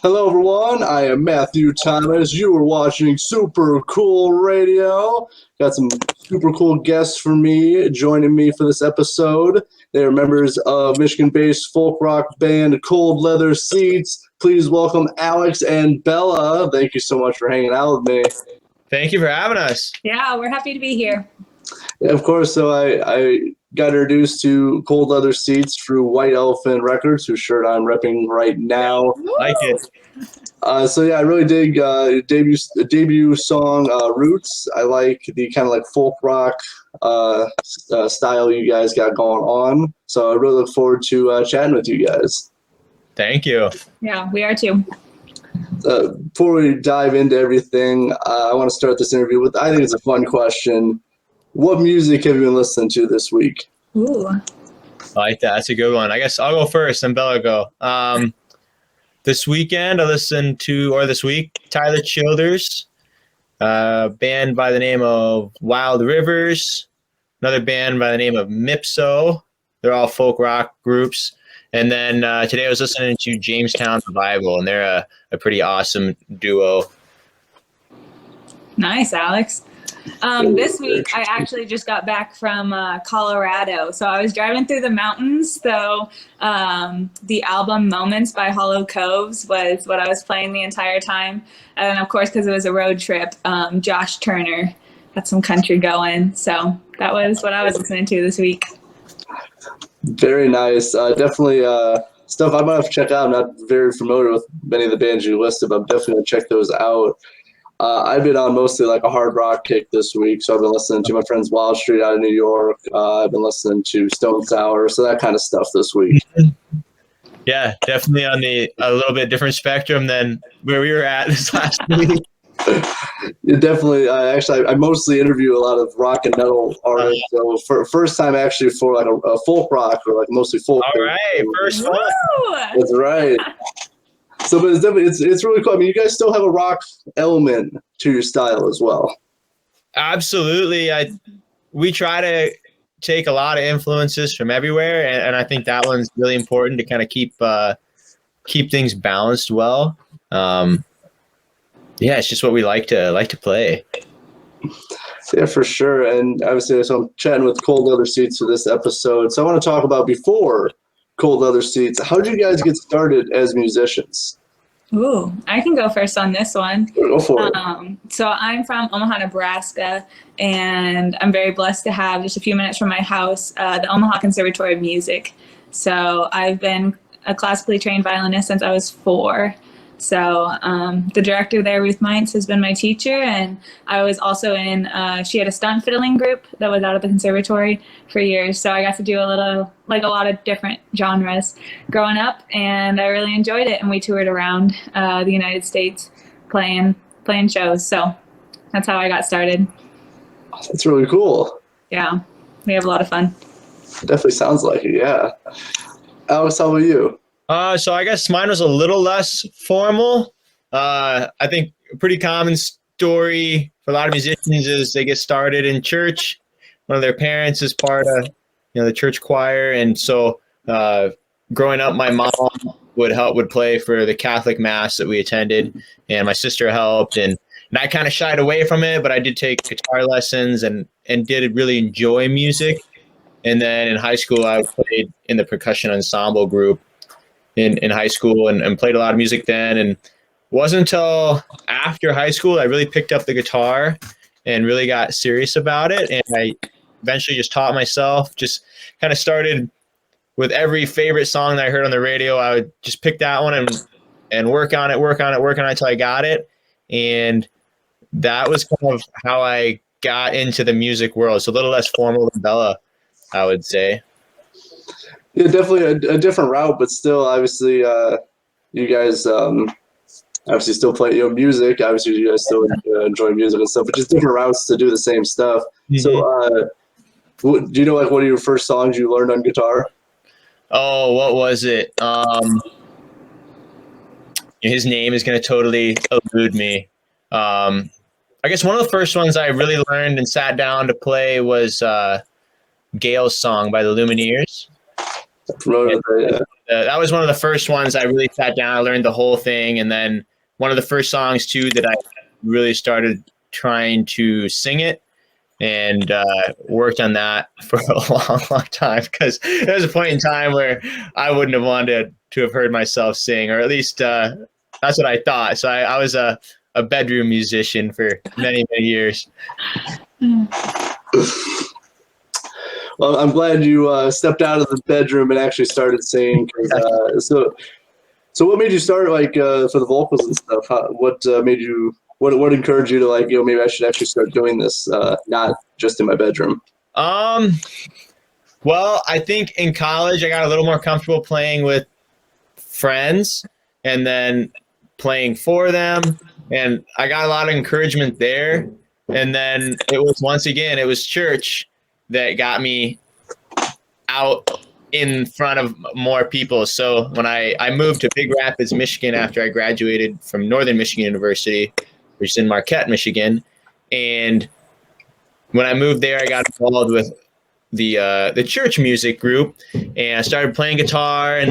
Hello, everyone. I am Matthew Thomas. You are watching Super Cool Radio. Got some super cool guests for me joining me for this episode. They are members of Michigan-based folk rock band Cold Leather Seats. Please welcome Alex and Bella. Thank you so much for hanging out with me. Thank you for having us. Yeah, we're happy to be here. Yeah, of course. So I got introduced to Cold Leather Seats through White Elephant Records, whose shirt I'm repping right now. Like it. So yeah, I really dig debut song Roots. I like the kind of like folk rock style you guys got going on. So I really look forward to chatting with you guys. Thank you. Yeah, we are too. Before we dive into everything, I want to start this interview with, I think it's a fun question. What music have you been listening to this week? Ooh. I like that. That's a good one. I guess I'll go first and Bella go. This week, Tyler Childers, band by the name of Wild Rivers, another band by the name of Mipso. They're all folk rock groups. And then today I was listening to Jamestown Revival, and they're a pretty awesome duo. Nice, Alex. This week, I actually just got back from Colorado. So I was driving through the mountains. So the album Moments by Hollow Coves was what I was playing the entire time. And of course, because it was a road trip, Josh Turner had some country going. So that was what I was listening to this week. Very nice. Definitely stuff I might have to check out. I'm not very familiar with many of the bands you listed, but I'm definitely going to check those out. I've been on mostly like a hard rock kick this week, so I've been listening to my friends Wild Street out of New York. I've been listening to Stone Sour, so that kind of stuff this week. Yeah, definitely on a little bit different spectrum than where we were at this last week. Yeah, definitely. I mostly interview a lot of rock and metal artists. So for first time actually for like a folk rock or like mostly folk. All right, first one. That's right. So, but it's really cool. I mean, you guys still have a rock element to your style as well. Absolutely. We try to take a lot of influences from everywhere, and I think that one's really important to kind of keep things balanced well. Yeah, it's just what we like to play. Yeah, for sure. And obviously, so I'm chatting with Cold Leather Seats for this episode. So I want to talk about before Cold Leather Seats. How did you guys get started as musicians? Ooh, I can go first on this one. Go for it. So I'm from Omaha, Nebraska, and I'm very blessed to have just a few minutes from my house, the Omaha Conservatory of Music. So I've been a classically trained violinist since I was 4. So the director there, Ruth Mintz, has been my teacher, and I was also in, she had a stunt fiddling group that was out of the conservatory for years, so I got to do a lot of different genres growing up, and I really enjoyed it, and we toured around the United States playing shows, so that's how I got started. That's really cool. Yeah, we have a lot of fun. Definitely sounds like it, yeah. Alex, how about you? So I guess mine was a little less formal. I think a pretty common story for a lot of musicians is they get started in church. One of their parents is part of, the church choir, and so growing up, my mom would play for the Catholic mass that we attended, and my sister helped, and I kind of shied away from it, but I did take guitar lessons and did really enjoy music. And then in high school, I played in the percussion ensemble group in high school and played a lot of music then. And it wasn't until after high school I really picked up the guitar and really got serious about it. And I eventually just taught myself, just kind of started with every favorite song that I heard on the radio. I would just pick that one and work on it until I got it. And that was kind of how I got into the music world. It's a little less formal than Bella, I would say. Yeah, definitely a different route, but still, obviously, you guys obviously still play music. Obviously, you guys still enjoy music and stuff, but just different routes to do the same stuff. Mm-hmm. So, do you know what are your first songs you learned on guitar? Oh, what was it? His name is going to totally elude me. I guess one of the first ones I really learned and sat down to play was Gale's Song by the Lumineers. Promoted it, yeah. That was one of the first ones I really sat down. I learned the whole thing, and then one of the first songs too that I really started trying to sing it, and worked on that for a long time, because there was a point in time where I wouldn't have wanted to have heard myself sing, or at least that's what I thought. So I was a bedroom musician for many years. Well, I'm glad you stepped out of the bedroom and actually started singing. So what made you start for the vocals and stuff? What made you? What encouraged you to maybe I should actually start doing this, not just in my bedroom? Well, I think in college I got a little more comfortable playing with friends and then playing for them, and I got a lot of encouragement there. And then it was church that got me out in front of more people. So when I moved to Big Rapids, Michigan after I graduated from Northern Michigan University, which is in Marquette, Michigan, and when I moved there, I got involved with the church music group, and I started playing guitar,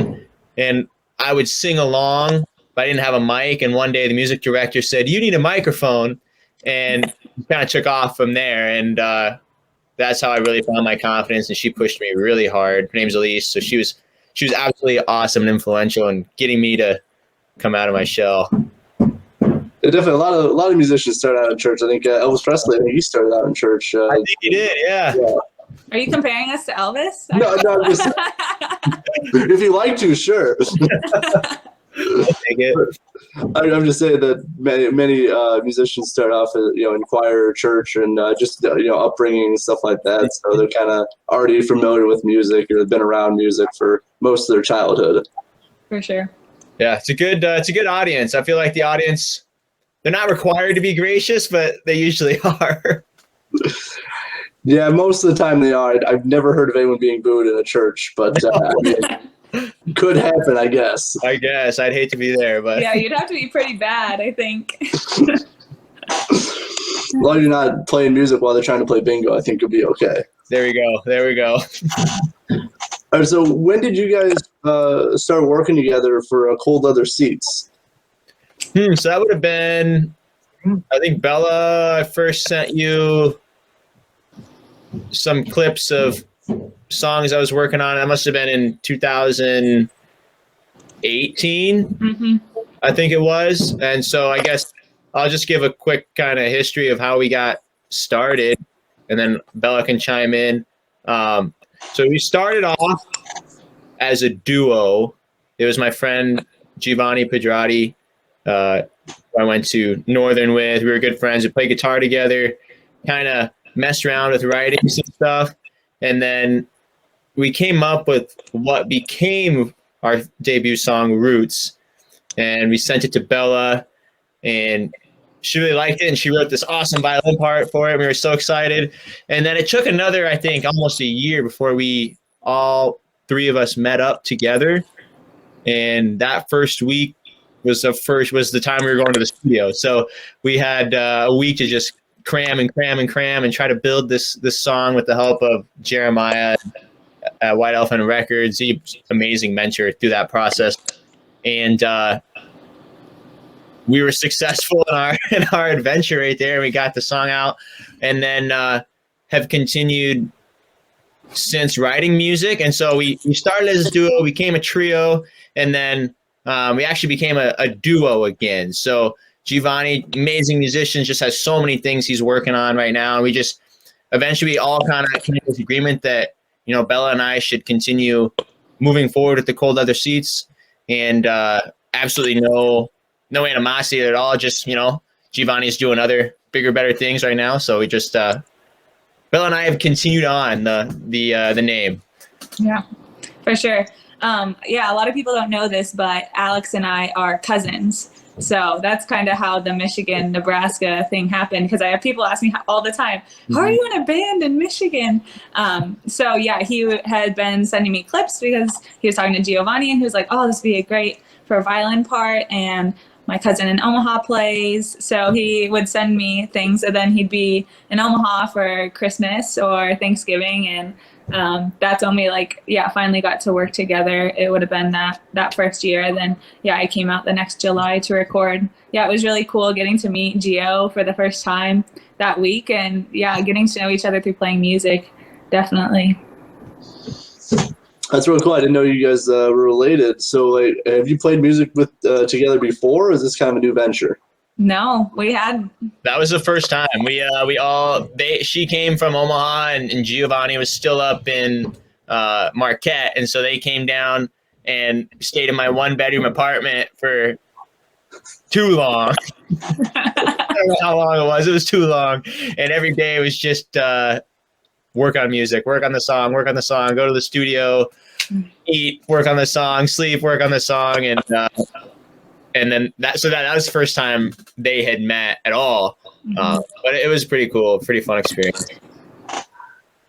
and I would sing along, but I didn't have a mic. And one day the music director said, "You need a microphone," and kind of took off from there. And that's how I really found my confidence. And she pushed me really hard. Her name's Alicia. So she was absolutely awesome and influential in getting me to come out of my shell. Definitely, a lot of musicians start out in church. I think Elvis Presley, he started out in church. I think he did, yeah. Are you comparing us to Elvis? No, I'm just, if you like to, sure. Take it. I'm just saying that many musicians start off in choir or church and just upbringing and stuff like that. So they're kind of already familiar with music or have been around music for most of their childhood. For sure. Yeah, it's a good audience. I feel like the audience, they're not required to be gracious, but they usually are. Yeah, most of the time they are. I've never heard of anyone being booed in a church, but could happen, I guess. I'd hate to be there, but yeah, you'd have to be pretty bad, I think. As long as you're not playing music while they're trying to play bingo, I think you'll be okay. There we go. All right, so when did you guys start working together for Cold Leather Seats? So that would have been, I think, Bella, I first sent you some clips of songs I was working on. That must have been in 2018, I think it was. And so I guess I'll just give a quick kind of history of how we got started, and then Bella can chime in. So we started off as a duo. It was my friend Giovanni Pedrati, I went to Northern with. We were good friends. We played guitar together, kind of messed around with writings and stuff. And then we came up with what became our debut song, Roots. And we sent it to Bella, and she really liked it. And she wrote this awesome violin part for it. We were so excited. And then it took another, I think, almost a year before we all three of us met up together. And that first week was the time we were going to the studio. So we had a week to just cram and try to build this song with the help of Jeremiah at White Elephant Records. He's an amazing mentor through that process. And we were successful in our adventure right there. We got the song out, and then have continued since writing music. And so we started as a duo, became a trio, and then we actually became a duo again. So Giovanni, amazing musician, just has so many things he's working on right now. And we just eventually all kind of came to this agreement that, Bella and I should continue moving forward with the Cold Leather Seats, and absolutely no animosity at all. Just, Giovanni's doing other bigger, better things right now. So we just, Bella and I have continued on the name. Yeah, for sure. A lot of people don't know this, but Alex and I are cousins. So that's kind of how the Michigan-Nebraska thing happened, because I have people ask me all the time, how are you in a band in Michigan? He had been sending me clips because he was talking to Giovanni, and he was like, oh, this would be great for a violin part. And my cousin in Omaha plays. So he would send me things, and then he'd be in Omaha for Christmas or Thanksgiving. And that's when we finally got to work together. It would have been that first year. And then, I came out the next July to record. Yeah, it was really cool getting to meet Gio for the first time that week. And getting to know each other through playing music. Definitely. That's really cool. I didn't know you guys were related. So, have you played music with together before, or is this kind of a new venture? No, we had. That was the first time. She came from Omaha, and Giovanni was still up in Marquette, and so they came down and stayed in my 1-bedroom apartment for too long. I don't know how long it was. It was too long, and every day it was just work on music, work on the song, go to the studio, eat, work on the song, sleep, work on the song, and then that was the first time they had met at all. But it was pretty cool, pretty fun experience.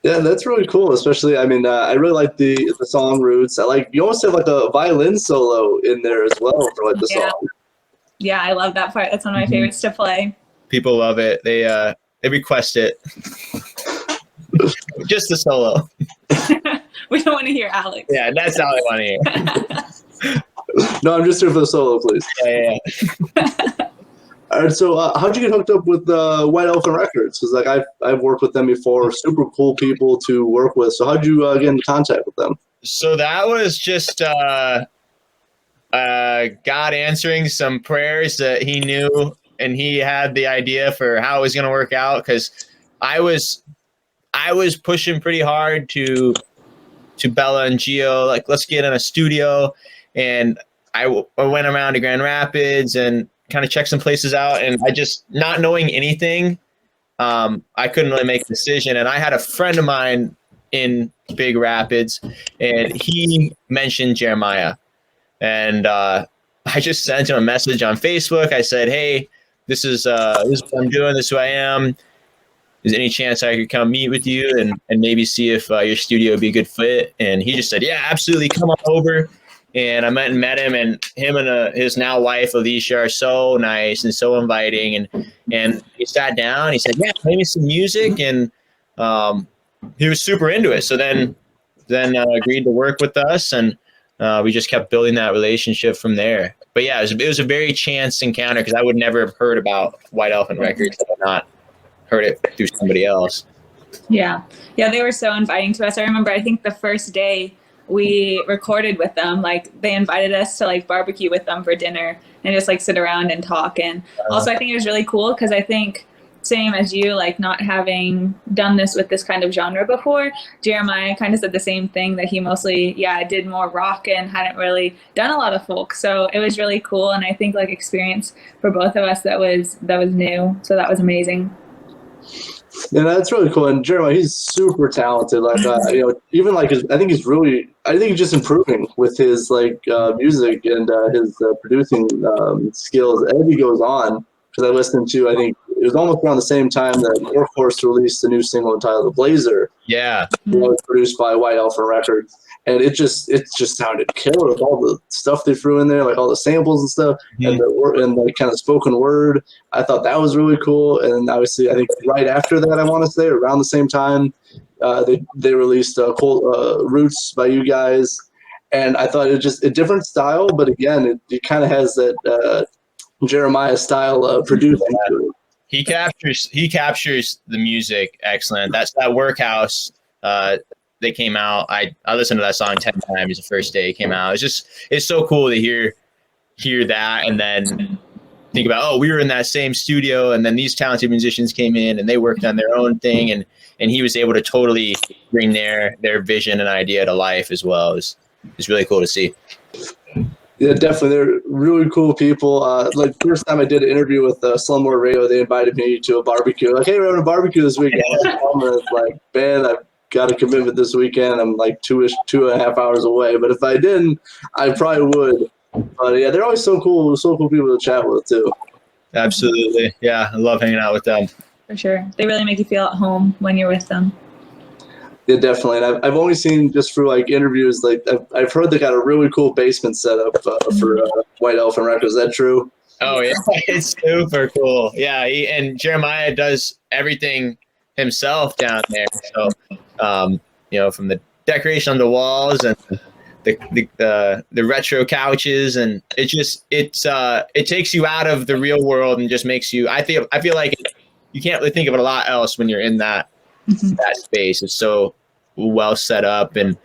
Yeah, that's really cool. Especially, I mean, I really like the song Roots. You almost have like a violin solo in there as well for like the song. Yeah, I love that part. That's one of my favorites to play. People love it. They request it. Just the solo. We don't want to hear Alex. Yeah, that's all I want to hear. No, I'm just here for the solo, please. Yeah. All right, so how'd you get hooked up with White Elephant Records? Because I've worked with them before, super cool people to work with. So how'd you get in contact with them? So that was just God answering some prayers that he knew, and he had the idea for how it was going to work out. Because I was pushing pretty hard to Bella and Gio, like, let's get in a studio. And I went around to Grand Rapids and kind of checked some places out. And I just, not knowing anything, I couldn't really make a decision. And I had a friend of mine in Big Rapids, and he mentioned Jeremiah. And I just sent him a message on Facebook. I said, hey, this is what I'm doing. This is who I am. Is there any chance I could come meet with you and maybe see if your studio would be a good fit? And he just said, yeah, absolutely. Come on over. And I met him, and him and his now wife, Alicia, are so nice and so inviting. And he sat down. He said, yeah, play me some music. And he was super into it. So then agreed to work with us. And we just kept building that relationship from there. But yeah, it was a very chance encounter, because I would never have heard about White Elephant Records if I not heard it through somebody else. Yeah, they were so inviting to us. I remember, I think the first day we recorded with them, like, they invited us to like barbecue with them for dinner and just like sit around and talk. And also I think it was really cool, because I think, same as you, like, not having done this with this kind of genre before, Jeremiah kind of said the same thing, that he mostly did more rock and hadn't really done a lot of folk. So it was really cool, and I think like experience for both of us that was new. So that was amazing. Yeah, that's really cool. And Jeremiah, he's super talented. Like, even like I think he's just improving with his music and his producing skills as he goes on. Because I listened to, I think it was almost around the same time that Workhorse released a new single entitled "The Blazer." Yeah, it was produced by White Elephant Records, and it just sounded killer with all the stuff they threw in there, like all the samples and stuff, and the kind of spoken word. I thought that was really cool. And obviously, I think right after that, I want to say around the same time, they released "Roots" by you guys, and I thought it was just a different style, but again, it kind of has that Jeremiah style producing. He captures the music excellent. That's that Workhouse. They came out. I listened to that song 10 times the first day it came out. It's so cool to hear that, and then think about, we were in that same studio, and then these talented musicians came in and they worked on their own thing, and he was able to totally bring their vision and idea to life as well. It's really cool to see. Yeah, definitely. They're really cool people. Like, first time I did an interview with Slumlord Radio, they invited me to a barbecue. Like, hey, we're having a barbecue this weekend. It's like, man, I've got a commitment this weekend. I'm like 2.5 hours away. But if I didn't, I probably would. But yeah, they're always so cool people to chat with too. Absolutely. Yeah, I love hanging out with them. For sure. They really make you feel at home when you're with them. Yeah, definitely. And I've only seen just through like interviews, like I've heard they got a really cool basement set up for White Elephant Records. Is that true? Oh yeah, it's super cool. Yeah, and Jeremiah does everything himself down there. So, from the decoration on the walls and the retro couches, and it takes you out of the real world and just makes you. I feel like you can't really think of a lot else when you're in that space. It's so well set up and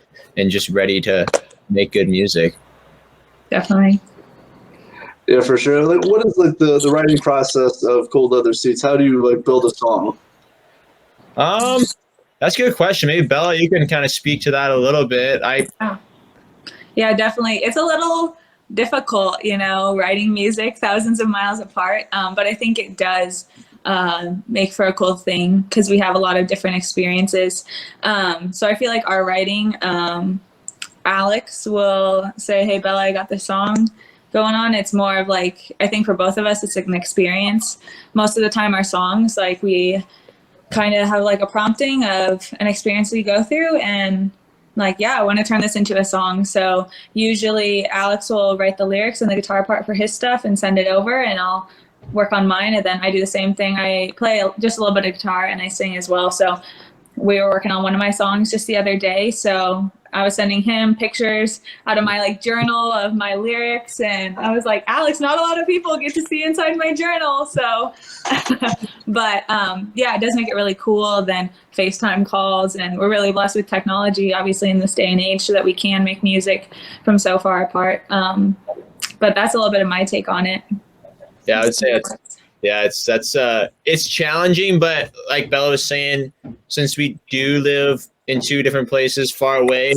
just ready to make good music. Definitely. Yeah, for sure. Like, what is like the writing process of Cold Leather Seats? How do you like build a song? That's a good question. Maybe Bella, you can kind of speak to that a little bit. Yeah, definitely. It's a little difficult, writing music thousands of miles apart. But I think it does make for a cool thing because we have a lot of different experiences. So I feel like our writing, Alex will say, "Hey, Bella, I got this song going on." It's more of like, I think for both of us, it's like an experience. Most of the time our songs, like we kind of have like a prompting of an experience we go through and like, yeah, I want to turn this into a song. So usually Alex will write the lyrics and the guitar part for his stuff and send it over, and I'll work on mine. And then I do the same thing. I play just a little bit of guitar and I sing as well. So we were working on one of my songs just the other day. So I was sending him pictures out of my like journal of my lyrics, and I was like, Alex, not a lot of people get to see inside my journal. So, but yeah, it does make it really cool. Then FaceTime calls, and we're really blessed with technology, obviously in this day and age, so that we can make music from so far apart. But that's a little bit of my take on it. Yeah, I would say it's challenging, but like Bella was saying, since we do live in two different places far away,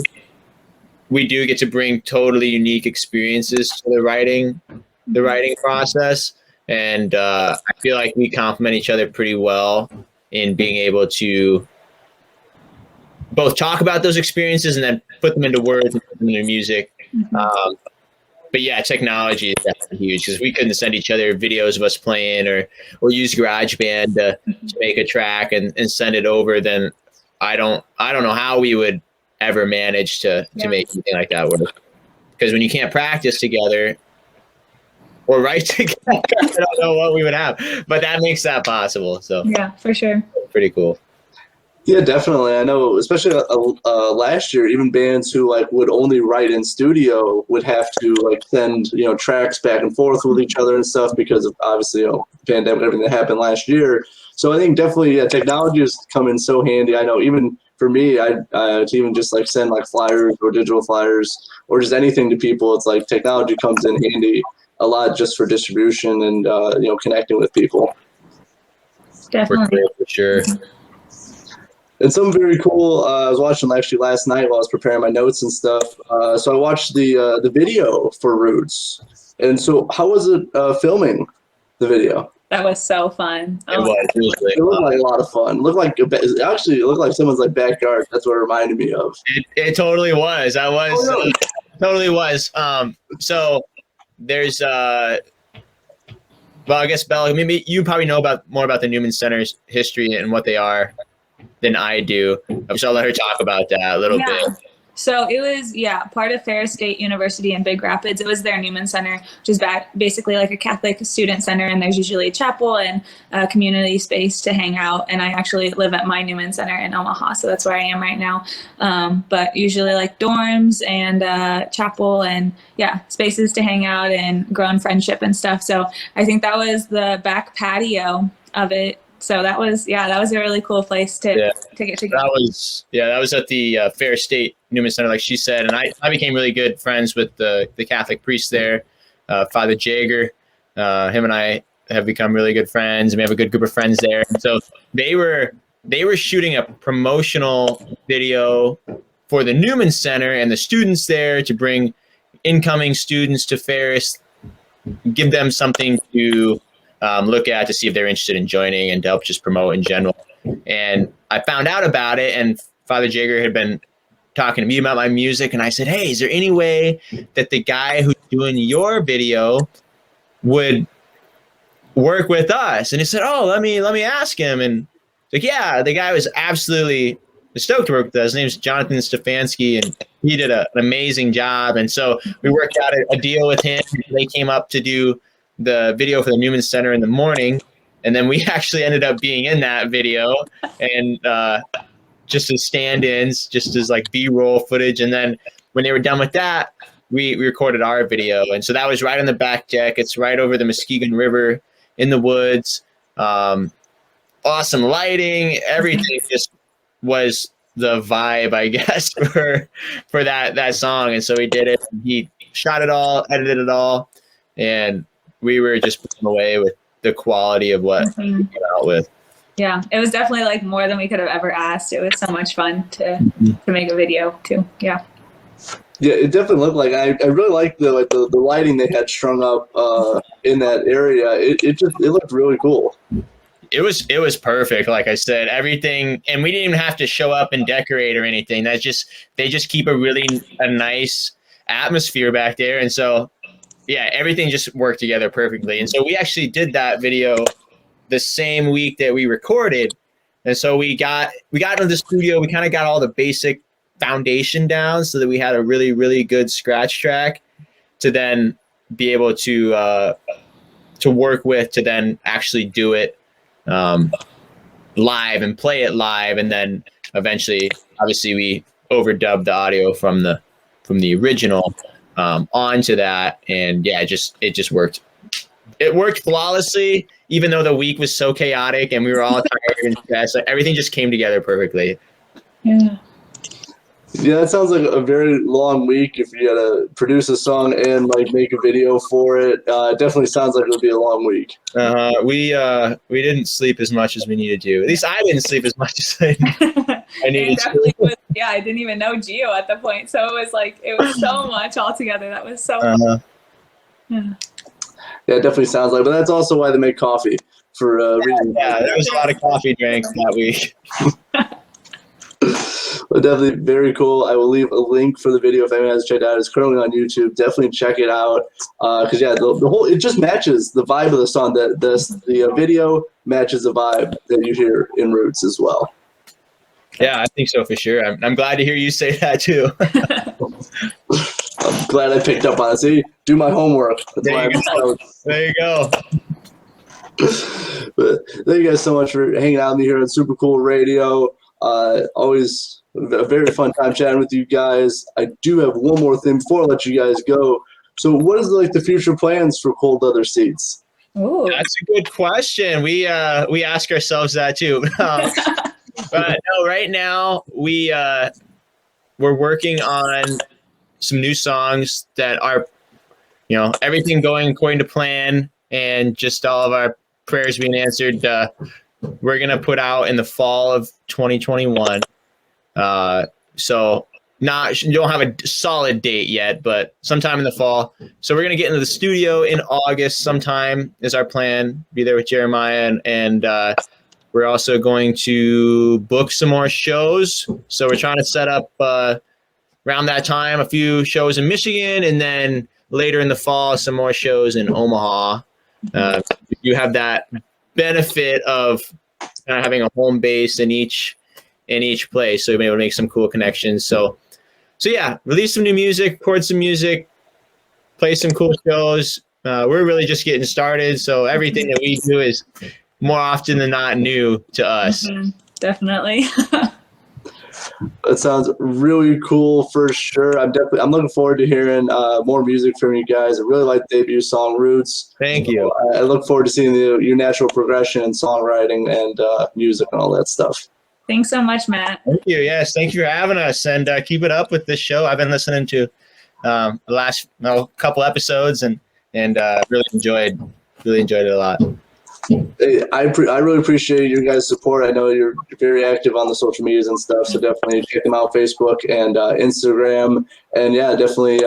we do get to bring totally unique experiences to the writing process. And I feel like we complement each other pretty well in being able to both talk about those experiences and then put them into words and put them into music. But yeah, technology is definitely huge because we couldn't send each other videos of us playing or use GarageBand to make a track and send it over. Then I don't know how we would ever manage to make anything like that work. Because when you can't practice together or write together, I don't know what we would have. But that makes that possible. So yeah, for sure. Pretty cool. Yeah, definitely. I know, especially last year, even bands who like would only write in studio would have to like send tracks back and forth with each other and stuff because of obviously pandemic, everything that happened last year. So I think definitely technology has come in so handy. I know even for me, to even just like send like flyers or digital flyers or just anything to people, it's like technology comes in handy a lot just for distribution and connecting with people. Definitely. For sure. And something very cool. I was watching actually last night while I was preparing my notes and stuff. So I watched the video for Roots. And so, how was it filming the video? That was so fun. It looked like a lot of fun. It looked like someone's like backyard. That's what it reminded me of. It totally was. Really? Totally was. So there's well, I guess Bella, maybe you probably know more about the Newman Center's history and what they are than I do. So I'll let her talk about that a little bit. So it was, part of Ferris State University in Big Rapids. It was their Newman Center, which is basically like a Catholic student center, and there's usually a chapel and a community space to hang out. And I actually live at my Newman Center in Omaha, so that's where I am right now. But usually like dorms and chapel and spaces to hang out and grow in friendship and stuff. So I think that was the back patio of it. So that was a really cool place to get together. That was at the Ferris State Newman Center, like she said, and I became really good friends with the Catholic priest there, Father Jager. Him and I have become really good friends, and we have a good group of friends there. And so they were shooting a promotional video for the Newman Center and the students there to bring incoming students to Ferris, give them something to look at to see if they're interested in joining and to help just promote in general. And I found out about it, and Father Jager had been talking to me about my music, and I said, hey, is there any way that the guy who's doing your video would work with us? And he said, oh, let me ask him. And like, yeah, the guy was absolutely stoked to work with us. His name's Jonathan Stefanski, and he did an amazing job. And so we worked out a deal with him. They came up to do the video for the Newman Center in the morning, and then we actually ended up being in that video, and just as stand-ins, just as like B-roll footage. And then when they were done with that, we recorded our video, and so that was right on the back deck. It's right over the Muskegon River in the woods. Awesome lighting, everything just was the vibe, I guess, for that song. And so we did it. He shot it all, edited it all, and we were just blown away with the quality of what we came out with. Yeah, it was definitely like more than we could have ever asked. It was so much fun to make a video too. Yeah. Yeah, it definitely looked like I really liked the lighting they had strung up in that area. It looked really cool. It was perfect. Like I said, everything, and we didn't even have to show up and decorate or anything. They just keep a nice atmosphere back there, and so yeah, everything just worked together perfectly. And so we actually did that video the same week that we recorded, and so we got into the studio. We kind of got all the basic foundation down so that we had a really, really good scratch track to then be able to work with, to then actually do it live and play it live. And then eventually, obviously, we overdubbed the audio from the original onto that. And yeah, it just worked. It worked flawlessly, even though the week was so chaotic and we were all tired and stressed. Like, everything just came together perfectly. Yeah. Yeah, that sounds like a very long week if you got to produce a song and like make a video for it. It definitely sounds like it'll be a long week. We didn't sleep as much as we needed to. At least I didn't sleep as much as I needed to. Yeah, I didn't even know Gio at the point, so it was so much altogether. That was so. Yeah. Yeah, it definitely sounds like. But that's also why they make coffee for reasons. Yeah, there was a lot of coffee drinks that week. But definitely very cool. I will leave a link for the video if anyone hasn't checked it out. It's currently on YouTube. Definitely check it out because yeah, the whole, it just matches the vibe of the song. The video matches the vibe that you hear in Roots as well. Yeah, I think so for sure. I'm glad to hear you say that too. I'm glad I picked up on it. See, do my homework. There you go. But thank you guys so much for hanging out with me here on Super Cool Radio. Always a very fun time chatting with you guys. I do have one more thing before I let you guys go. So what is like the future plans for Cold Leather Seats? Ooh. That's a good question. We ask ourselves that too. But no, right now we're working on some new songs that are, everything going according to plan and just all of our prayers being answered. We're going to put out in the fall of 2021. So you don't have a solid date yet, but sometime in the fall. So we're going to get into the studio in August sometime is our plan. Be there with Jeremiah. And we're also going to book some more shows. So we're trying to set up around that time a few shows in Michigan, and then later in the fall some more shows in Omaha. You have that benefit of kind of having a home base in each place, so you'll be able to make some cool connections. So yeah, release some new music, record some music, play some cool shows. We're really just getting started, so everything that we do is more often than not new to us. Mm-hmm. Definitely. That sounds really cool for sure. I'm looking forward to hearing more music from you guys. I really like the debut song Roots. Thank you. I look forward to seeing your natural progression in songwriting and music and all that stuff. Thanks so much, Matt. Thank you. Yes, thank you for having us, and keep it up with this show. I've been listening to the last couple episodes and really enjoyed it a lot. Hey, I really appreciate your guys' support. I know you're very active on the social medias and stuff, so definitely check them out, Facebook and Instagram. And yeah, definitely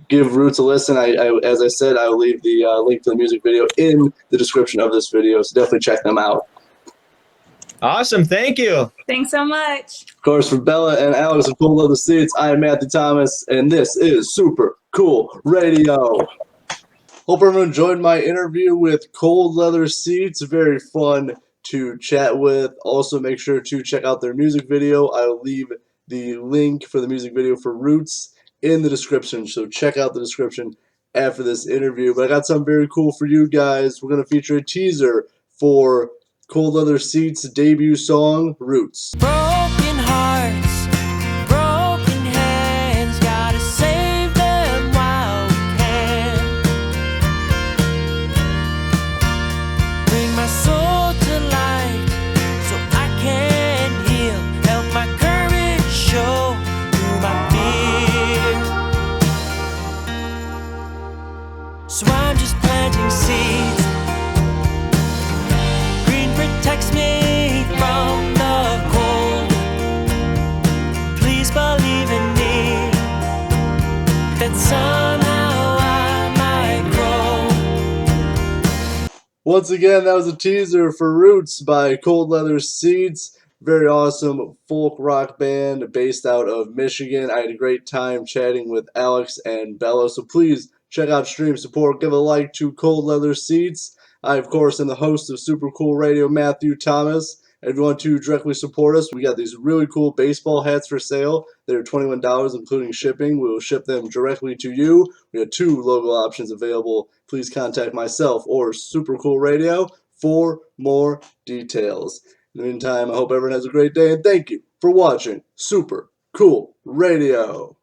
give Roots a listen. As I said, I will leave the link to the music video in the description of this video, so definitely check them out. Awesome. Thank you. Thanks so much. Of course, for Bella and Alex of Cold Leather Seats, I am Matthew Thomas, and this is Super Cool Radio. Hope everyone enjoyed my interview with Cold Leather Seats. Very fun to chat with. Also, make sure to check out their music video. I'll leave the link for the music video for Roots in the description, so check out the description after this interview. But I got something very cool for you guys. We're going to feature a teaser for Cold Leather Seats' debut song, Roots. Broken hearts, broken hands, gotta save them while we can. Bring my soul to light so I can heal. Help my courage show through my fear. So I'm just planting seeds. Green protects me from the cold. Please believe in me that somehow I might grow. Once again, that was a teaser for Roots by Cold Leather Seats. Very awesome folk rock band based out of Michigan. I had a great time chatting with Alex and Bella, so please check out Stream Support. Give a like to Cold Leather Seats. I, of course, am the host of Super Cool Radio, Matthew Thomas. And if you want to directly support us, we got these really cool baseball hats for sale. They're $21, including shipping. We will ship them directly to you. We have 2 logo options available. Please contact myself or Super Cool Radio for more details. In the meantime, I hope everyone has a great day, and thank you for watching Super Cool Radio.